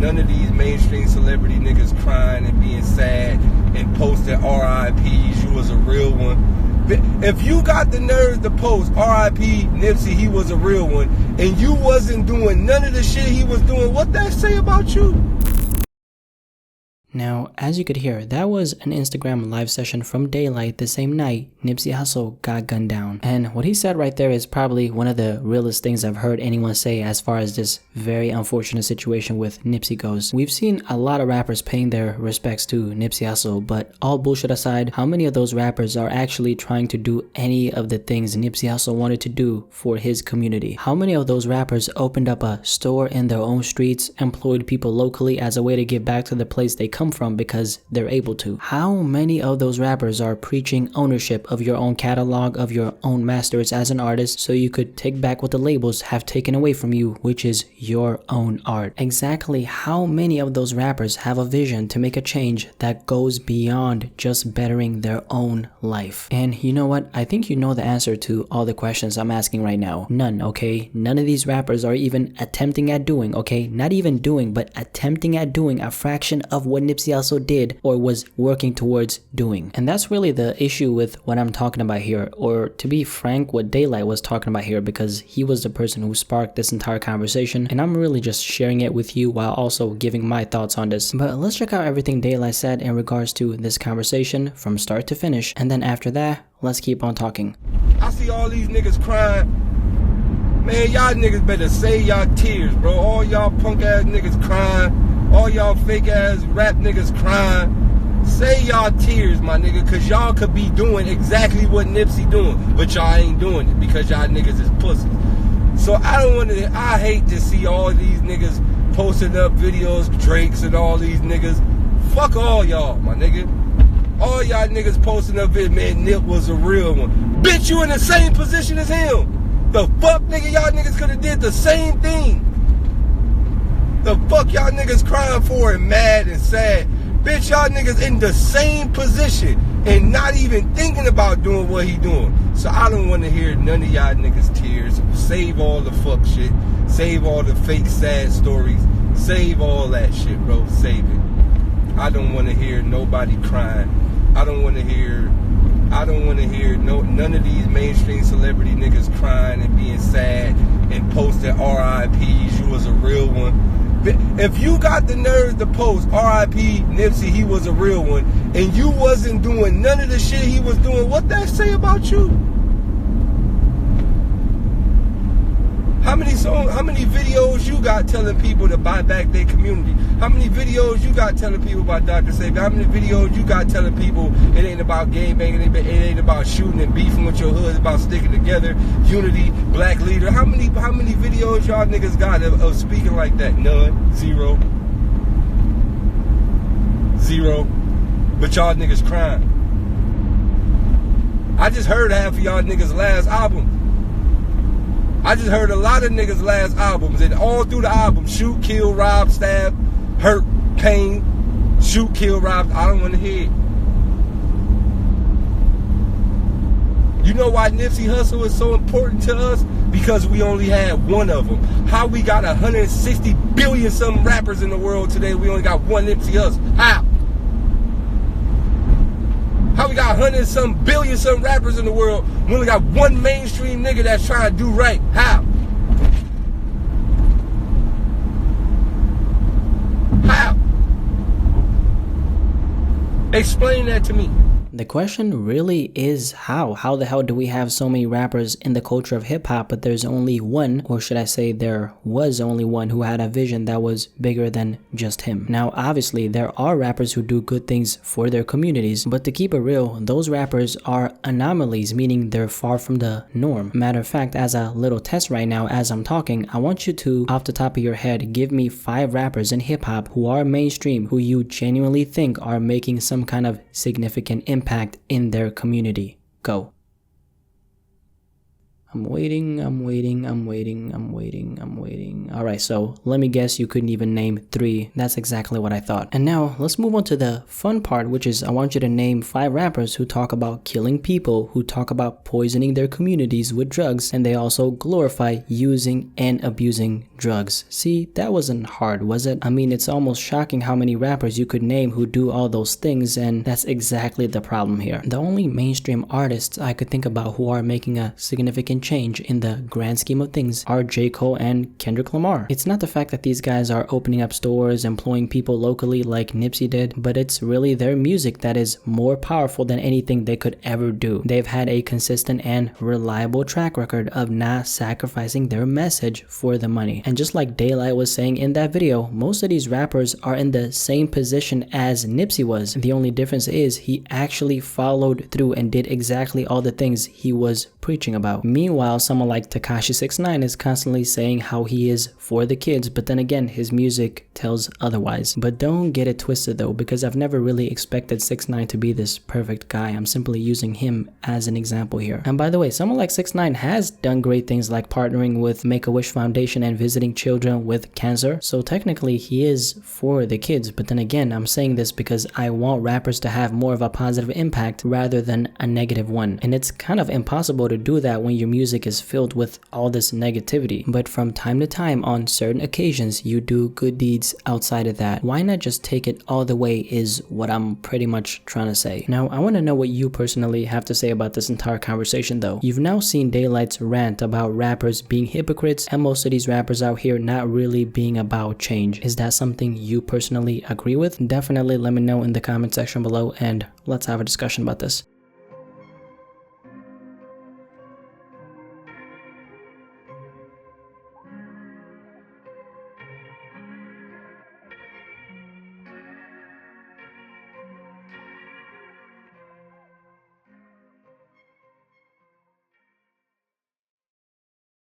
none of these mainstream celebrity niggas crying and being sad and posting RIPs, you was a real one. If you got the nerve to post RIP Nipsey, he was a real one, and you wasn't doing none of the shit he was doing, what that say about you? Now, as you could hear, that was an Instagram live session from Daylyt the same night Nipsey Hussle got gunned down. And what he said right there is probably one of the realest things I've heard anyone say as far as this very unfortunate situation with Nipsey goes. We've seen a lot of rappers paying their respects to Nipsey Hussle, but all bullshit aside, how many of those rappers are actually trying to do any of the things Nipsey Hussle wanted to do for his community? How many of those rappers opened up a store in their own streets, employed people locally as a way to give back to the place they come from because they're able to? How many of those rappers are preaching ownership of your own catalog, of your own masters as an artist, so you could take back what the labels have taken away from you, which is your own art? Exactly how many of those rappers have a vision to make a change that goes beyond just bettering their own life? And you know what? I think you know the answer to all the questions I'm asking right now. None, okay? None of these rappers are even attempting at doing, okay? Not even doing, but attempting at doing a fraction of what Nipsey also did or was working towards doing. And that's really the issue with what I'm talking about here, or to be frank, what Daylyt was talking about here, because he was the person who sparked this entire conversation, and I'm really just sharing it with you while also giving my thoughts on this. But let's check out everything Daylyt said in regards to this conversation from start to finish, and then after that, let's keep on talking. I see all these niggas crying. Man, y'all niggas better save y'all tears, bro. All y'all punk ass niggas crying. All y'all fake ass rap niggas crying. Say y'all tears, my nigga, cause y'all could be doing exactly what Nipsey doing, but y'all ain't doing it because y'all niggas is pussies. So I hate to see all these niggas posting up videos, Drakes and all these niggas. Fuck all y'all, my nigga. All y'all niggas posting up videos, man, Nip was a real one. Bitch, you in the same position as him. The fuck, nigga, y'all niggas could have did the same thing. The fuck y'all niggas crying for and mad and sad? Bitch, y'all niggas in the same position and not even thinking about doing what he doing. So I don't want to hear none of y'all niggas tears. Save all the fuck shit. Save all the fake sad stories. Save all that shit, bro. Save it. I don't want to hear nobody crying. I don't want to hear none of these mainstream celebrity niggas crying and being sad and posting RIPs. You was a real one. If you got the nerve to post RIP Nipsey, he was a real one, and you wasn't doing none of the shit he was doing, what that say about you? How many videos you got telling people to buy back their community? How many videos you got telling people about Dr. Savior? How many videos you got telling people it ain't about gang banging, it ain't about shooting and beefing with your hood, it's about sticking together, unity, black leader? How many videos y'all niggas got of speaking like that? None. Zero. But y'all niggas crying. I just heard half of y'all niggas' last album. I just heard a lot of niggas' last albums, and all through the album, shoot, kill, rob, stab, hurt, pain, shoot, kill, rob. I don't want to hear it. You know why Nipsey Hussle is so important to us? Because we only had one of them. How we got 160 billion some rappers in the world today, we only got one Nipsey Hussle? How? How we got 100 some billion some rappers in the world, we only got one mainstream nigga that's trying to do right? How? How? Explain that to me. The question really is how? How the hell do we have so many rappers in the culture of hip-hop, but there's only one, or should I say there was only one, who had a vision that was bigger than just him? Now, obviously, there are rappers who do good things for their communities, but to keep it real, those rappers are anomalies, meaning they're far from the norm. Matter of fact, as a little test right now, as I'm talking, I want you to, off the top of your head, give me 5 rappers in hip-hop who are mainstream, who you genuinely think are making some kind of significant impact in their community. Go. I'm waiting. Alright, so let me guess you couldn't even name 3. That's exactly what I thought. And now let's move on to the fun part, which is I want you to name 5 rappers who talk about killing people, who talk about poisoning their communities with drugs, and they also glorify using and abusing drugs. See, that wasn't hard, was it? I mean, it's almost shocking how many rappers you could name who do all those things, and that's exactly the problem here. The only mainstream artists I could think about who are making a significant change in the grand scheme of things are J. Cole and Kendrick Lamar. It's not the fact that these guys are opening up stores, employing people locally like Nipsey did, but it's really their music that is more powerful than anything they could ever do. They've had a consistent and reliable track record of not sacrificing their message for the money. And just like Daylyt was saying in that video, most of these rappers are in the same position as Nipsey was. The only difference is he actually followed through and did exactly all the things he was preaching about. Meanwhile, someone like Tekashi 6ix9ine is constantly saying how he is for the kids, but then again, his music tells otherwise. But don't get it twisted though, because I've never really expected 6ix9ine to be this perfect guy. I'm simply using him as an example here. And by the way, someone like 6ix9ine has done great things like partnering with Make-A-Wish Foundation and visiting children with cancer. So technically he is for the kids, but then again, I'm saying this because I want rappers to have more of a positive impact rather than a negative one. And it's kind of impossible to do that when your music is filled with all this negativity. But from time to time, on certain occasions, you do good deeds outside of that. Why not just take it all the way is what I'm pretty much trying to say. Now, I want to know what you personally have to say about this entire conversation though. You've now seen Daylyt's rant about rappers being hypocrites and most of these rappers out here not really being about change. Is that something you personally agree with? Definitely let me know in the comment section below and let's have a discussion about this.